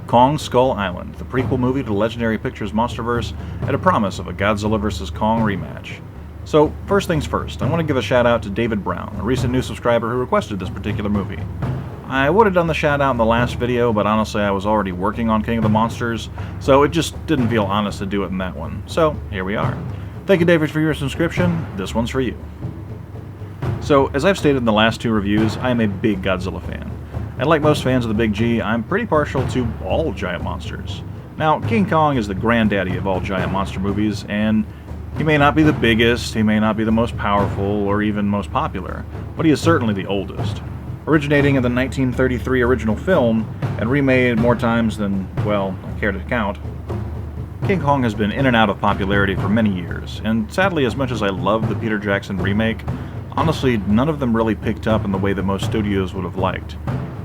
Kong Skull Island, the prequel movie to Legendary Pictures' MonsterVerse, and a promise of a Godzilla vs. Kong rematch. So, first things first, I want to give a shout out to David Brown, a recent new subscriber who requested this particular movie. I would have done the shout out in the last video, but honestly I was already working on King of the Monsters, so it just didn't feel honest to do it in that one. So, here we are. Thank you, David, for your subscription. This one's for you. So, as I've stated in the last two reviews, I am a big Godzilla fan. And like most fans of the Big G, I'm pretty partial to all giant monsters. Now, King Kong is the granddaddy of all giant monster movies, and he may not be the biggest, he may not be the most powerful, or even most popular, but he is certainly the oldest. Originating in the 1933 original film, and remade more times than, well, I care to count, King Kong has been in and out of popularity for many years, and sadly, as much as I love the Peter Jackson remake, honestly, none of them really picked up in the way that most studios would have liked.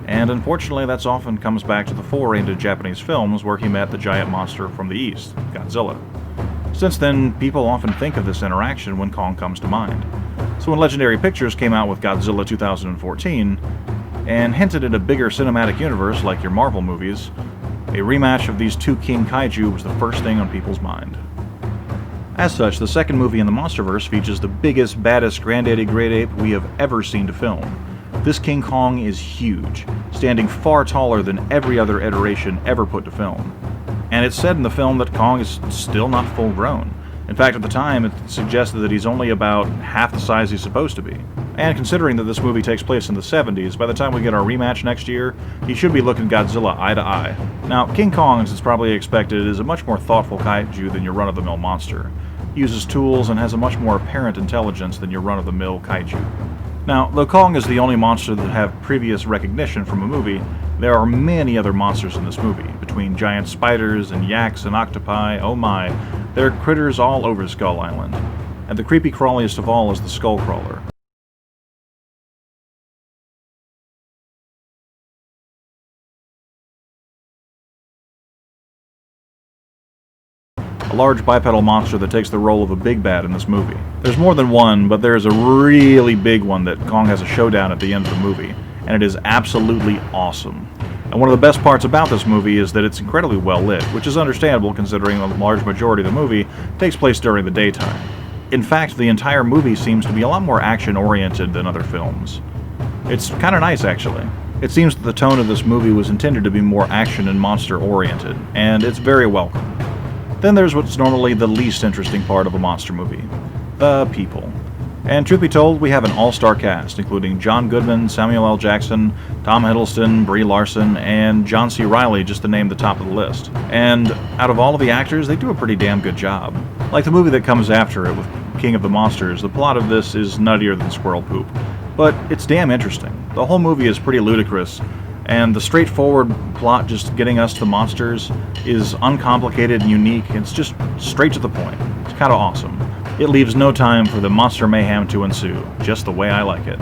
And unfortunately, that's often comes back to the foray into Japanese films where he met the giant monster from the East, Godzilla. Since then, people often think of this interaction when Kong comes to mind. So when Legendary Pictures came out with Godzilla 2014, and hinted at a bigger cinematic universe like your Marvel movies, a rematch of these two King Kaiju was the first thing on people's mind. As such, the second movie in the MonsterVerse features the biggest, baddest granddaddy great ape we have ever seen to film. This King Kong is huge, standing far taller than every other iteration ever put to film. And it's said in the film that Kong is still not full grown. In fact, at the time, it suggested that he's only about half the size he's supposed to be. And considering that this movie takes place in the 70s, by the time we get our rematch next year, he should be looking Godzilla eye to eye. Now, King Kong, as it's probably expected, is a much more thoughtful kaiju than your run-of-the-mill monster. He uses tools and has a much more apparent intelligence than your run-of-the-mill kaiju. Now, though Kong is the only monster that have previous recognition from a movie, there are many other monsters in this movie. Between giant spiders and yaks and octopi, oh my, there are critters all over Skull Island. And the creepy crawliest of all is the Skull Crawler. A large bipedal monster that takes the role of a big bad in this movie. There's more than one, but there's a really big one that Kong has a showdown at the end of the movie, and it is absolutely awesome. And one of the best parts about this movie is that it's incredibly well lit, which is understandable considering the large majority of the movie takes place during the daytime. In fact, the entire movie seems to be a lot more action-oriented than other films. It's kind of nice, actually. It seems that the tone of this movie was intended to be more action and monster-oriented, and it's very welcome. Then there's what's normally the least interesting part of a monster movie: the people. And truth be told, we have an all-star cast, including John Goodman, Samuel L. Jackson, Tom Hiddleston, Brie Larson, and John C. Reilly, just to name the top of the list. And out of all of the actors, they do a pretty damn good job. Like the movie that comes after it with King of the Monsters, the plot of this is nuttier than squirrel poop. But it's damn interesting. The whole movie is pretty ludicrous, and the straightforward plot just getting us to the monsters is uncomplicated and unique. It's just straight to the point. It's kind of awesome. It leaves no time for the monster mayhem to ensue, just the way I like it.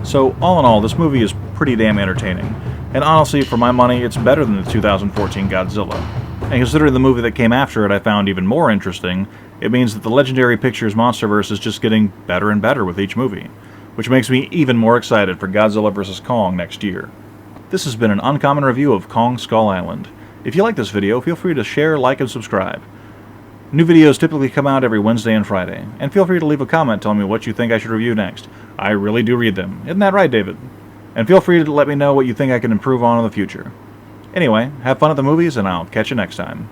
So, all in all, this movie is pretty damn entertaining. And honestly, for my money, it's better than the 2014 Godzilla. And considering the movie that came after it I found even more interesting, it means that the Legendary Pictures MonsterVerse is just getting better and better with each movie, which makes me even more excited for Godzilla vs. Kong next year. This has been an Uncommon review of Kong Skull Island. If you like this video, feel free to share, like, and subscribe. New videos typically come out every Wednesday and Friday, and feel free to leave a comment telling me what you think I should review next. I really do read them. Isn't that right, David? And feel free to let me know what you think I can improve on in the future. Anyway, have fun at the movies, and I'll catch you next time.